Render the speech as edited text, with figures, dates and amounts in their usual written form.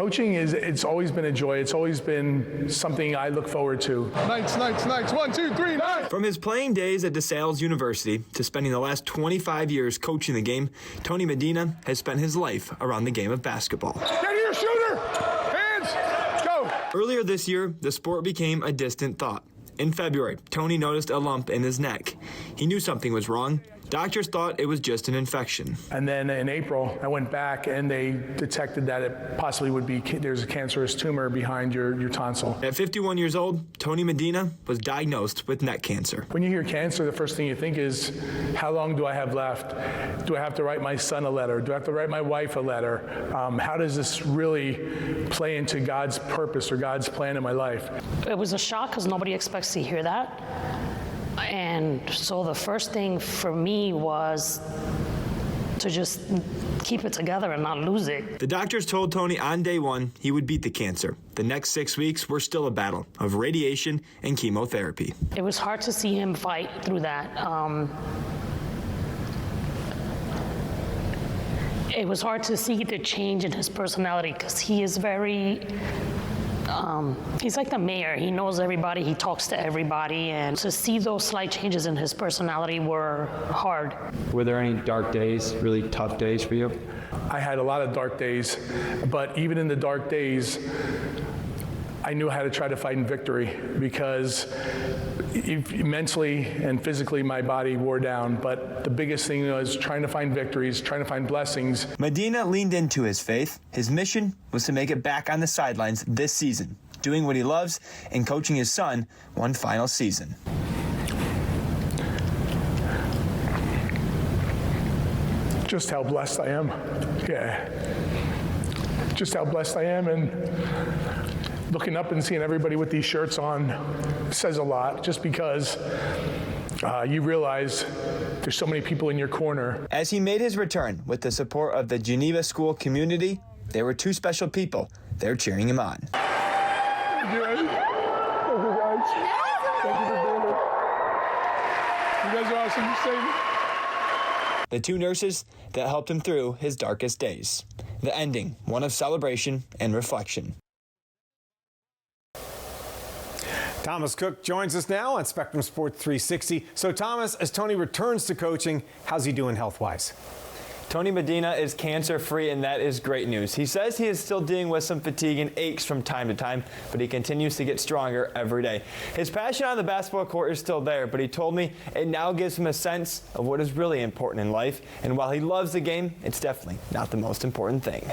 Coaching it's always been a joy. It's always been something I look forward to. Knights, 1, 2, 3, night! From his playing days at DeSales University to spending the last 25 years coaching the game, Tony Medina has spent his life around the game of basketball. Get here, shooter! Hands, go! Earlier this year, the sport became a distant thought. In February, Tony noticed a lump in his neck. He knew something was wrong. Doctors thought it was just an infection. And then in April, I went back and they detected that it possibly would be, there's a cancerous tumor behind your tonsil. At 51 years old, Tony Medina was diagnosed with neck cancer. When you hear cancer, the first thing you think is, how long do I have left? Do I have to write my son a letter? Do I have to write my wife a letter? How does this really play into God's purpose or God's plan in my life? It was a shock because nobody expects to hear that. And so the first thing for me was to just keep it together and not lose it. The doctors told Tony on day one he would beat the cancer. The next 6 weeks were still a battle of radiation and chemotherapy. It was hard to see him fight through that. It was hard to see the change in his personality because he is very... he's like the mayor. He knows everybody. He talks to everybody. And to see those slight changes in his personality were hard. Were there any dark days, really tough days for you? I had a lot of dark days, but even in the dark days, I knew how to try to fight in victory because mentally and physically my body wore down, but the biggest thing was trying to find victories, trying to find blessings. Medina leaned into his faith. His mission was to make it back on the sidelines this season, doing what he loves and coaching his son one final season. Just how blessed I am. Yeah. Just how blessed I am, and looking up and seeing everybody with these shirts on says a lot, just because you realize there's so many people in your corner. As he made his return with the support of the Geneva school community, there were two special people there cheering him on. Thank you, guys. Thank you for doing it. You guys are awesome. You saved me. The two nurses that helped him through his darkest days. The ending, one of celebration and reflection. Thomas Cook joins us now on Spectrum Sports 360. So Thomas, as Tony returns to coaching, how's he doing health-wise? Tony Medina is cancer-free, and that is great news. He says he is still dealing with some fatigue and aches from time to time, but he continues to get stronger every day. His passion on the basketball court is still there, but he told me it now gives him a sense of what is really important in life, and while he loves the game, it's definitely not the most important thing.